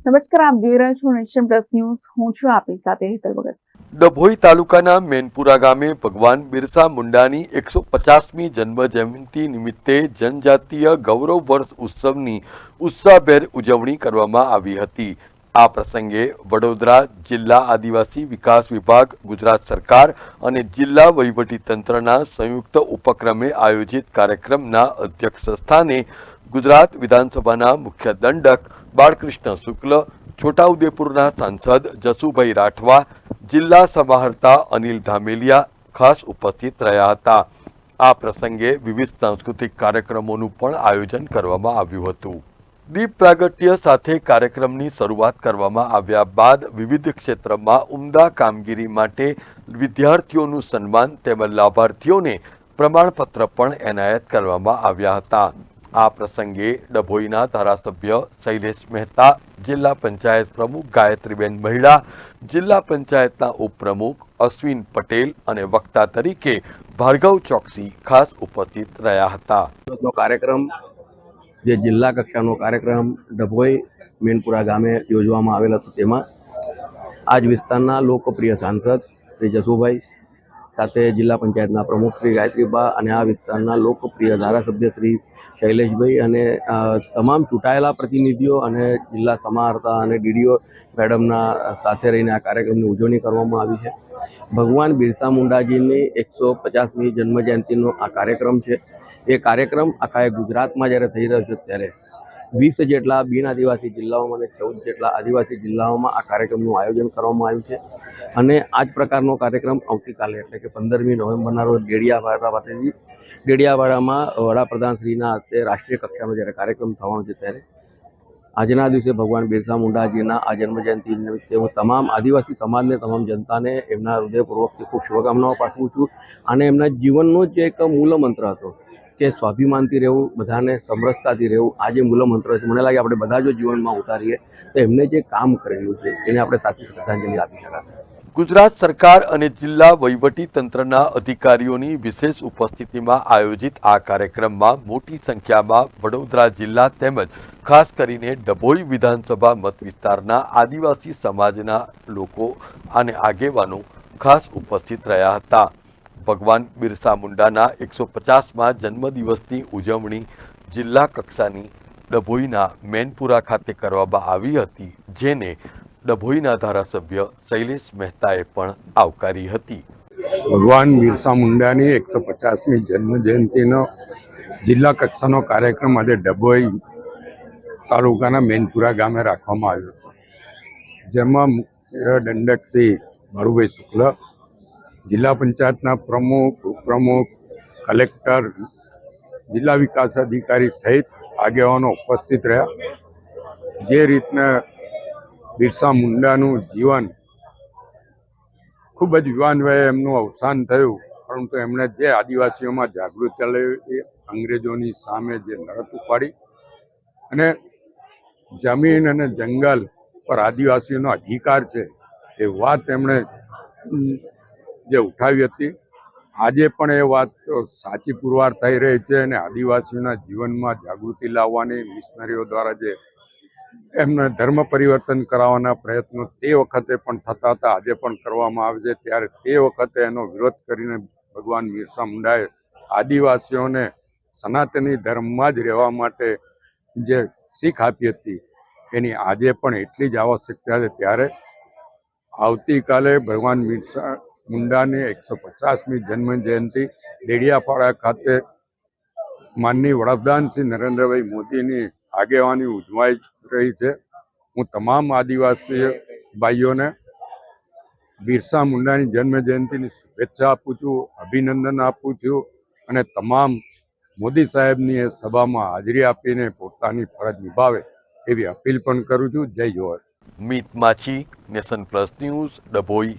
નમસ્કાર, આપ જોઈ રહ્યા છો નેશન પ્લસ ન્યૂઝ. હું છું આપની સાથે હેતલ ભગત. ડભોઈ તાલુકાના મેનપુરા ગામે ભગવાન બિરસા મુંડાની 150મી જન્મ જયંતિ નિમિત્તે જનજાતીય ગૌરવ વર્ષ ઉત્સવની ઉત્સાહભેર ઉજવણી કરવામાં આવી હતી. આ પ્રસંગે વડોદરા જિલ્લા આદિવાસી વિકાસ વિભાગ, ગુજરાત સરકાર અને જિલ્લા વહીવટીતંત્રના સંયુક્ત ઉપક્રમે આયોજિત કાર્યક્રમના અધ્યક્ષ સ્થાને ગુજરાત વિધાનસભાના મુખ્ય દંડક બાળકૃષ્ણ શુક્લ, છોટાઉદેપુરના સાંસદ જસુભાઈ રાઠવા, જિલ્લા સમાહર્તા અનિલ ધામેલિયા ખાસ ઉપસ્થિત રહ્યા હતા. આ પ્રસંગે વિવિધ સાંસ્કૃતિક કાર્યક્રમોનું પણ આયોજન કરવામાં આવ્યું હતું. દીપ પ્રાગટ્ય સાથે કાર્યક્રમની શરૂઆત કરવામાં આવ્યા બાદ વિવિધ ક્ષેત્રમાં ઉમદા કામગીરી માટે વિદ્યાર્થીઓનું સન્માન તેમજ લાભાર્થીઓને પ્રમાણપત્ર પણ એનાયત કરવામાં આવ્યા હતા. આ પ્રસંગે ડભોઈના ધારાસભ્ય શૈલેષ મહેતા, જિલ્લા પંચાયત પ્રમુખ ગાયત્રીબેન મહિડા, જિલ્લા પંચાયતના ઉપપ્રમુખ અશ્વિન પટેલ અને વક્તા તરીકે ભાર્ગવ ચોકસી ખાસ ઉપસ્થિત રહ્યા હતા. કાર્યક્રમ જે જિલ્લા કક્ષાનો કાર્યક્રમ ડભોઈ મેનપુરા ગામે યોજવામાં આવેલ હતો, તેમાં આજ વિસ્તારના લોકપ્રિય સાંસદ શ્રી જસુભાઈ સાથે જિલ્લા પંચાયતના પ્રમુખ શ્રી ગાયત્રીબા અને આ વિસ્તારના લોકપ્રિય ધારાસભ્ય શ્રી શૈલેષભાઈ અને તમામ ચૂંટાયેલા પ્રતિનિધિઓ અને જિલ્લા સમાહર્તા અને ડીડીઓ મેડમના સાથે રહીને આ કાર્યક્રમની ઉજવણી કરવામાં આવી છે. ભગવાન બિરસા મુંડાજીની 150મી જન્મજયંતિનો આ કાર્યક્રમ છે. એ કાર્યક્રમ આખા ગુજરાતમાં જ્યારે થઈ રહ્યો છે ત્યારે 20 જેટલા બિન આદિવાસી જિલ્લાઓમાં અને 14 જેટલા આદિવાસી જિલ્લાઓમાં આ કાર્યક્રમનું આયોજન કરવામાં આવ્યું છે. અને આ જ પ્રકારનો કાર્યક્રમ આવતીકાલે એટલે કે 15મી નવેમ્બરના રોજ ડેડિયાપાડા પાસેથી ડેડિયાપાડામાં વડાપ્રધાનશ્રીના હસ્તે રાષ્ટ્રીય કક્ષાનો જ્યારે કાર્યક્રમ થવાનો છે, ત્યારે આજના દિવસે ભગવાન બિરસા મુંડાજીના આ જન્મજયંતિ નિમિત્તે હું તમામ આદિવાસી સમાજને, તમામ જનતાને એમના હૃદયપૂર્વકથી ખૂબ શુભકામનાઓ પાઠવું છું. અને એમના જીવનનો જ એક મૂળ મંત્ર હતો કે સ્વાભિમાનથી રહેવું, બધાને સમરસતાથી રહેવું. આ જે મૂળ મંત્ર છે, મને લાગે આપણે બધા જો જીવનમાં ઉતારીએ તો એમને જે કામ કરેલું છે એને આપણે સાચી શ્રદ્ધાંજલિ આપી શકાશે. ગુજરાત સરકાર અને જિલ્લા વહીવટી તંત્રના અધિકારીઓની વિશેષ ઉપસ્થિતિમાં આયોજિત આ કાર્યક્રમમાં મોટી સંખ્યામાં વડોદરા જિલ્લા તેમજ ખાસ કરીને ડભોઈ વિધાનસભા મત વિસ્તારના આદિવાસી સમાજના લોકો અને આગેવાનો ખાસ ઉપસ્થિત રહ્યા હતા. ભગવાન બિરસા મુંડાના 150મા જન્મદિવસની ઉજવણી જિલ્લા કક્ષાની ડભોઈના મેનપુરા ખાતે કરવામાં આવી હતી, જેને ડભોઈના ધારાસભ્ય શૈલેષ મહેતાએ પણ આવકારી હતી. ભગવાન બિરસા મુંડાની 150મી જન્મજયંતિનો જિલ્લા કક્ષાનો કાર્યક્રમ આજે ડભોઈ તાલુકાના મેનપુરા ગામે રાખવામાં આવ્યો હતો, જેમાં મુખ્ય દંડક શ્રી બાળુભાઈ શુક્લ, જિલ્લા પંચાયતના પ્રમુખ, ઉપપ્રમુખ, કલેક્ટર, જિલ્લા વિકાસ અધિકારી સહિત આગેવાનો ઉપસ્થિત રહ્યા. જે રીતના બિરસા મુંડાનું જીવન ખૂબ જ યુવાન વયે એમનું અવસાન થયું, પરંતુ એમણે જે આદિવાસીઓમાં જાગૃતિ લાવી, અંગ્રેજોની સામે જે લડત ઉપાડી અને જમીન અને જંગલ પર આદિવાસીઓનો અધિકાર છે એ વાત એમણે જે ઉઠાવી હતી. આજે પણ એ વાત સાચી પુરવાર થઈ રહી છે અને આદિવાસીઓના જીવનમાં જાગૃતિ લાવવાની મિશનરીઓ દ્વારા જે એમને ધર્મ પરિવર્તન કરાવવાના પ્રયત્નો તે વખતે પણ થતા હતા, આજે પણ કરવામાં આવે છે. ત્યારે તે વખતે એનો વિરોધ કરીને ભગવાન બિરસા મુંડાએ આદિવાસીઓને સનાતની ધર્મમાં જ રહેવા માટે જે શીખ આપી હતી, એની આજે પણ એટલી જ આવશ્યકતા છે. ત્યારે આવતીકાલે ભગવાન બિરસા મુંડાની 150મી જન્મ જયંતિ ડેડિયાપાડા ખાતે માનનીય વડાપ્રધાન શ્રી નરેન્દ્રભાઈ મોદીની આગેવાની ઉજવાઈ રહી છે. હું તમામ આદિવાસી ભાઈઓને બિરસા મુંડાની જન્મ જયંતિની શુભેચ્છા આપું છું, અભિનંદન આપું છું અને તમામ મોદી સાહેબની એ સભામાં હાજરી આપીને પોતાની ફરજ નિભાવે એવી અપીલ પણ કરું છું. જય જોહર. મીત માછી, નેશન પ્લસ ન્યૂઝ, ડભોઈ.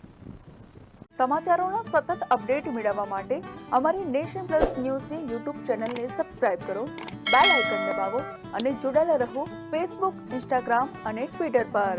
સમાચારોના સતત અપડેટ મેળવવા માટે અમારી નેશન પ્લસ ન્યૂઝની યુટ્યુબ ચેનલને સબસ્ક્રાઇબ કરો, બેલ આઇકન દબાવો અને જોડાયેલા રહો ફેસબુક, ઇન્સ્ટાગ્રામ અને ટ્વિટર પર.